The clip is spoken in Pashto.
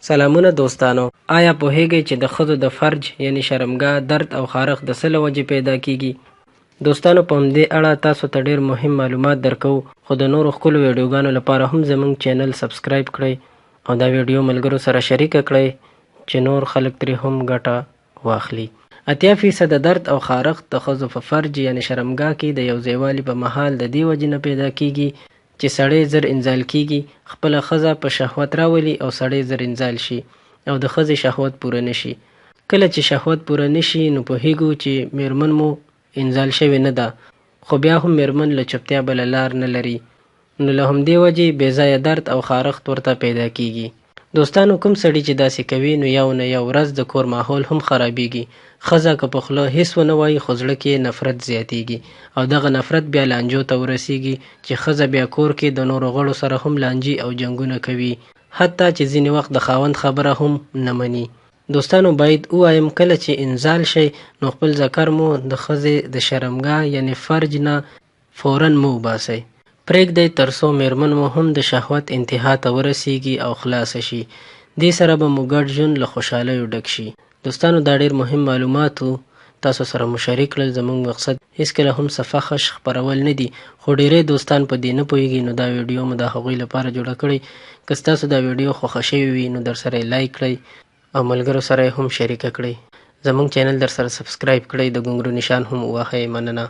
سلامونه دوستانو، آیا پوهیږئ چې د ښځو د فرج یعنی شرمګاه درد او خارښ د څه له وجې پیدا کیږي؟ دوستانو په همدې اړه تاسو ته ډیر مهم معلومات درکوو، خو د نورو ښکلو ویډیوګانو لپاره هم زموږ چینل سبسکرایب کړئ او دا ویډیو ملګرو سره شریکه کړئ چې نور خلک ترې هم ګټه واخلي. 80% درد او خارښ د ښځو په فرج یعنی شرمګاه کې د یو ځایوالي په مهال د دې وجې نه پیدا کیږي چې سړی زر انزال کیږي، خپله ښځه په شهوت راولي او سړی زر انزال شي او د ښځې شهوت پوره نشي. کله چې شهوت پوره نشي نو پوهیږو چې میرمن مو انزال شوې نه ده، خو بیا هم میرمن له چپتیا بله لار نه لري، نو له همدې وجې بې ځایه درد او خارښت ورته پیدا کیږي. دوستانو کوم سړي چې داسې کوي نو یو نه یو ورځ د کور ماحول هم خرابیږي. ښځه که په خوله هیڅ ونه وایي خو زړه کې نفرت زیاتیږي او دغه نفرت بیا لانجو ته ورسیږي چې ښځه بیا کور کې د نورو غړو سره هم لانجې او جنګونه کوي، حتی چې ځینې وخت د خاوند خبره هم نه مني. دوستانو باید ووایم کله چې انزال شي نو خپل ذکر مو د ښځې د شرمګاه یعنی فرج نه فوراً مه وباسئ، پرېږدئ تر څو میرمن مو هم د شهوت انتها ته ورسیږي او خلاصه شي. دې سره به مو ګډ ژوند له خوشحالیو ډک شي. دوستانو دا ډیر مهم معلومات وو، تاسو سره مو شریک کړل. زموږ مقصد هیڅکله هم څه فحش خپرول نه دي، خو ډیری دوستان په دې نه پوهیږي نو دا ویډیو مو د هغوی لپاره جوړه کړې. که ستاسو دا ویډیو خوښه شوې وي نو در سره یې لایک کړئ او ملګرو سره یې هم شریکه کړئ. زموږ چینل در سره سبسکرایب کړئ، د ګونګرو نشان هم ووهئ. مننه.